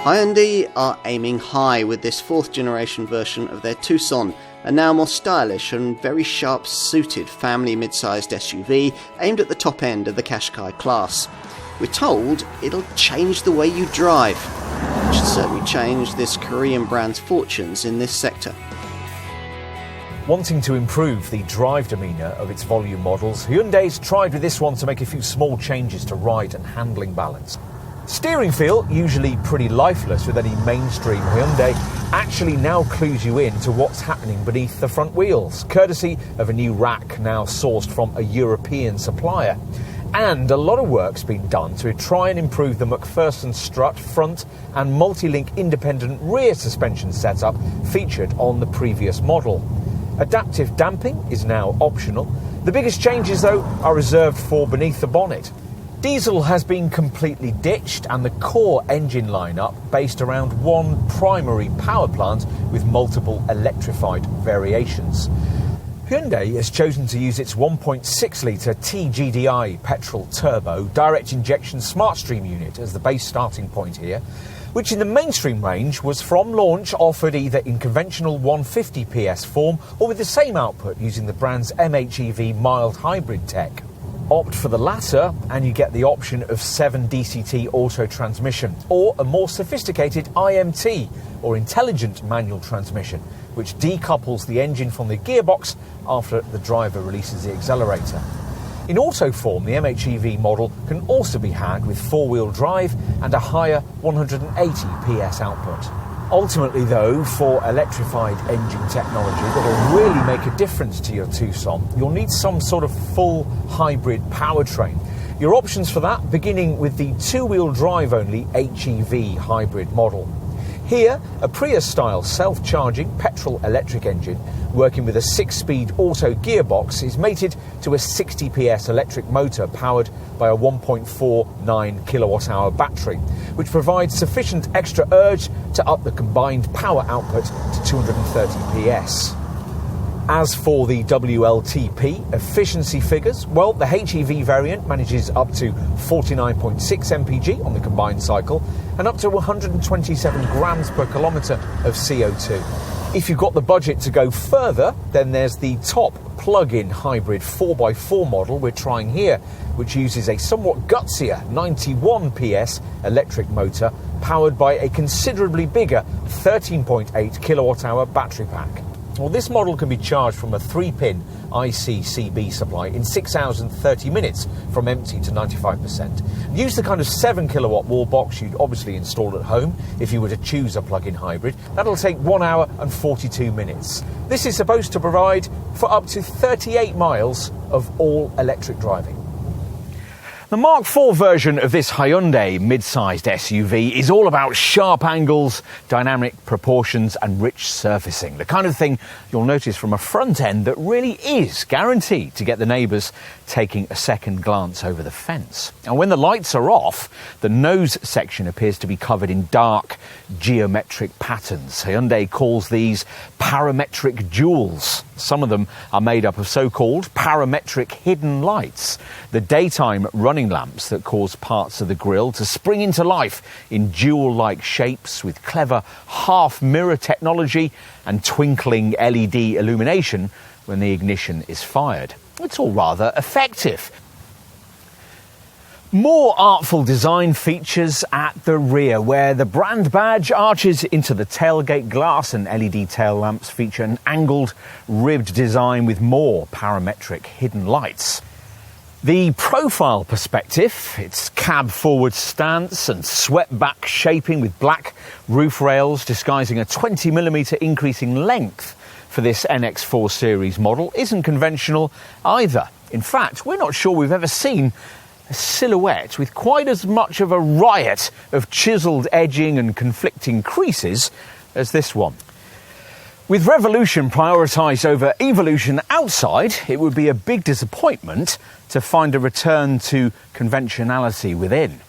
Hyundai are aiming high with this 4th generation version of their Tucson, a now more stylish and very sharp suited family mid-sized SUV aimed at the top end of the Qashqai class. We're told it'll change the way you drive. It should certainly change this Korean brand's fortunes in this sector. Wanting to improve the drive demeanour of its volume models, Hyundai's tried with this one to make a few small changes to ride and handling balance. Steering feel, usually pretty lifeless with any mainstream Hyundai, actually now clues you in to what's happening beneath the front wheels, courtesy of a new rack now sourced from a European supplier. And a lot of work's been done to try and improve the McPherson strut front and multi-link independent rear suspension setup featured on the previous model. Adaptive damping is now optional. The biggest changes, though, are reserved for beneath the bonnet. Diesel has been completely ditched and the core engine lineup based around one primary power plant with multiple electrified variations. Hyundai has chosen to use its 1.6-litre TGDI petrol turbo direct injection SmartStream unit as the base starting point here, which in the mainstream range was from launch offered either in conventional 150 PS form or with the same output using the brand's MHEV mild hybrid tech. Opt for the latter and you get the option of 7 DCT auto transmission or a more sophisticated IMT or intelligent manual transmission, which decouples the engine from the gearbox after the driver releases the accelerator. In auto form, the MHEV model can also be had with 4-wheel drive and a higher 180 PS output. Ultimately, though, for electrified engine technology that will really make a difference to your Tucson, you'll need some sort of full hybrid powertrain. Your options for that beginning with the 2-wheel drive only HEV hybrid model. Here, a Prius-style self-charging petrol-electric engine working with a 6-speed auto gearbox is mated to a 60 PS electric motor powered by a 1.49 kilowatt-hour battery, which provides sufficient extra urge to up the combined power output to 230 PS. As for the WLTP efficiency figures, well, the HEV variant manages up to 49.6 mpg on the combined cycle and up to 127 grams per kilometre of CO2. If you've got the budget to go further, then there's the top plug-in hybrid 4x4 model we're trying here, which uses a somewhat gutsier 91 PS electric motor powered by a considerably bigger 13.8 kilowatt-hour battery pack. Well, this model can be charged from a 3-pin ICCB supply in 6 hours and 30 minutes from empty to 95%. Use the kind of 7 kilowatt wall box you'd obviously install at home if you were to choose a plug-in hybrid. That'll take 1 hour and 42 minutes. This is supposed to provide for up to 38 miles of all-electric driving. The Mark IV version of this Hyundai mid-sized SUV is all about sharp angles, dynamic proportions and rich surfacing. The kind of thing you'll notice from a front end that really is guaranteed to get the neighbours taking a second glance over the fence. And when the lights are off, the nose section appears to be covered in dark geometric patterns. Hyundai calls these parametric jewels. Some of them are made up of so-called parametric hidden lights, the daytime running lamps that cause parts of the grille to spring into life in jewel-like shapes with clever half-mirror technology and twinkling LED illumination when the ignition is fired. It's all rather effective. More artful design features at the rear, where the brand badge arches into the tailgate glass and LED tail lamps feature an angled, ribbed design with more parametric hidden lights. The profile perspective, its cab forward stance and swept back shaping with black roof rails disguising a 20mm increase in length for this NX4 series model, isn't conventional either. In fact, we're not sure we've ever seen a silhouette with quite as much of a riot of chiselled edging and conflicting creases as this one. With revolution prioritised over evolution outside, it would be a big disappointment to find a return to conventionality within.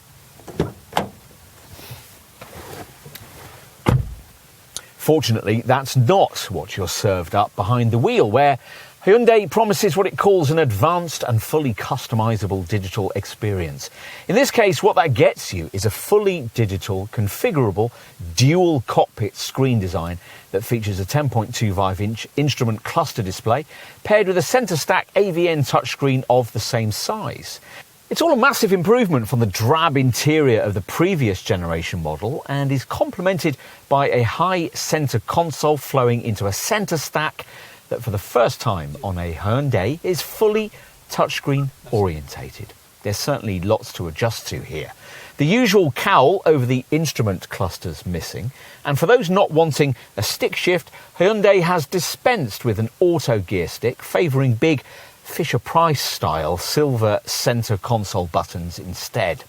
Fortunately, that's not what you're served up behind the wheel, where Hyundai promises what it calls an advanced and fully customizable digital experience. In this case, what that gets you is a fully digital, configurable, dual cockpit screen design that features a 10.25-inch instrument cluster display paired with a centre stack AVN touchscreen of the same size. It's all a massive improvement from the drab interior of the previous generation model and is complemented by a high centre console flowing into a centre stack that for the first time on a Hyundai is fully touchscreen orientated. There's certainly lots to adjust to here. The usual cowl over the instrument cluster's missing, and for those not wanting a stick shift, Hyundai has dispensed with an auto gear stick, favouring big Fisher-Price style silver centre console buttons instead.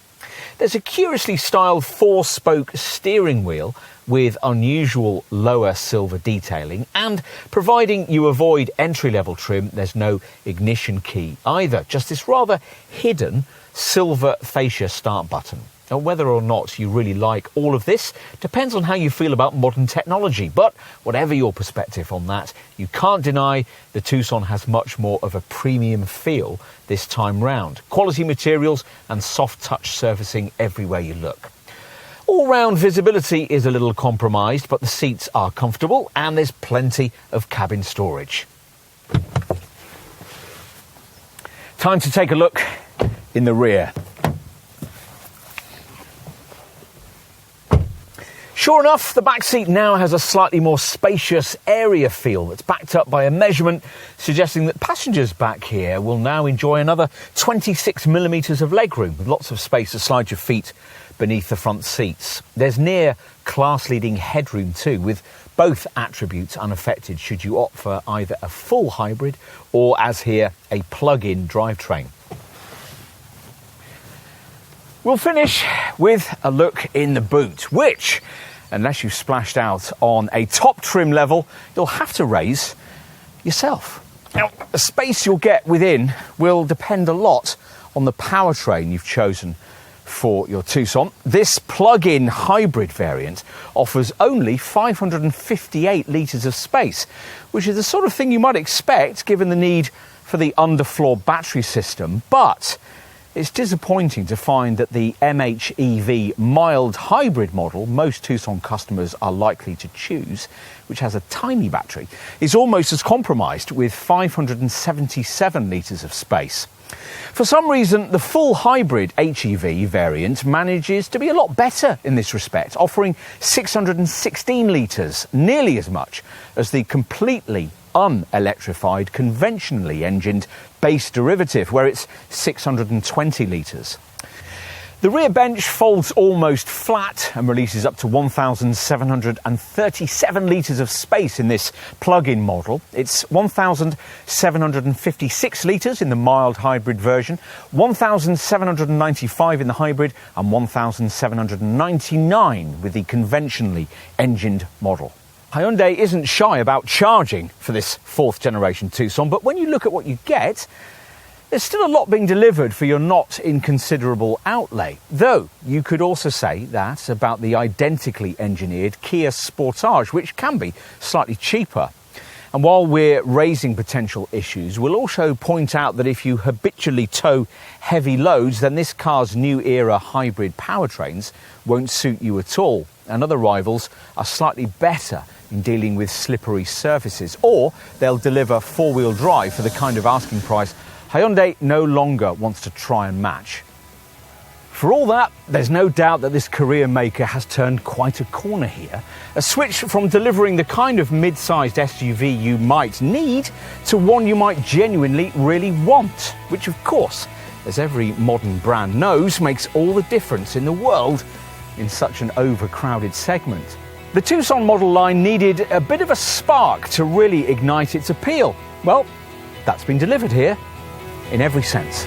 There's a curiously styled 4-spoke steering wheel with unusual lower silver detailing, and providing you avoid entry-level trim, there's no ignition key either, just this rather hidden silver fascia start button. Now, whether or not you really like all of this depends on how you feel about modern technology, but whatever your perspective on that, you can't deny the Tucson has much more of a premium feel this time round. Quality materials and soft touch surfacing everywhere you look. All-round visibility is a little compromised, but the seats are comfortable and there's plenty of cabin storage. Time to take a look in the rear. Sure enough, the back seat now has a slightly more spacious area feel that's backed up by a measurement suggesting that passengers back here will now enjoy another 26 millimetres of legroom with lots of space to slide your feet beneath the front seats. There's near class-leading headroom too, with both attributes unaffected should you opt for either a full hybrid or, as here, a plug-in drivetrain. We'll finish with a look in the boot, which, unless you've splashed out on a top trim level, you'll have to raise yourself. Now, the space you'll get within will depend a lot on the powertrain you've chosen for your Tucson. This plug-in hybrid variant offers only 558 litres of space, which is the sort of thing you might expect given the need for the underfloor battery system, but it's disappointing to find that the MHEV mild hybrid model most Tucson customers are likely to choose, which has a tiny battery, is almost as compromised with 577 litres of space. For some reason, the full hybrid HEV variant manages to be a lot better in this respect, offering 616 litres, nearly as much as the completely unelectrified, conventionally engined base derivative, where it's 620 litres. The rear bench folds almost flat and releases up to 1,737 litres of space in this plug-in model. It's 1,756 litres in the mild hybrid version, 1,795 in the hybrid, and 1,799 with the conventionally engined model. Hyundai isn't shy about charging for this 4th generation Tucson, but when you look at what you get, there's still a lot being delivered for your not inconsiderable outlay. Though you could also say that about the identically engineered Kia Sportage, which can be slightly cheaper. And while we're raising potential issues, we'll also point out that if you habitually tow heavy loads, then this car's new era hybrid powertrains won't suit you at all. And other rivals are slightly better in dealing with slippery surfaces, or they'll deliver 4-wheel drive for the kind of asking price Hyundai no longer wants to try and match. For all that, there's no doubt that this Korean maker has turned quite a corner here. A switch from delivering the kind of mid-sized SUV you might need to one you might genuinely really want, which of course, as every modern brand knows, makes all the difference in the world in such an overcrowded segment. The Tucson model line needed a bit of a spark to really ignite its appeal. Well, that's been delivered here in every sense.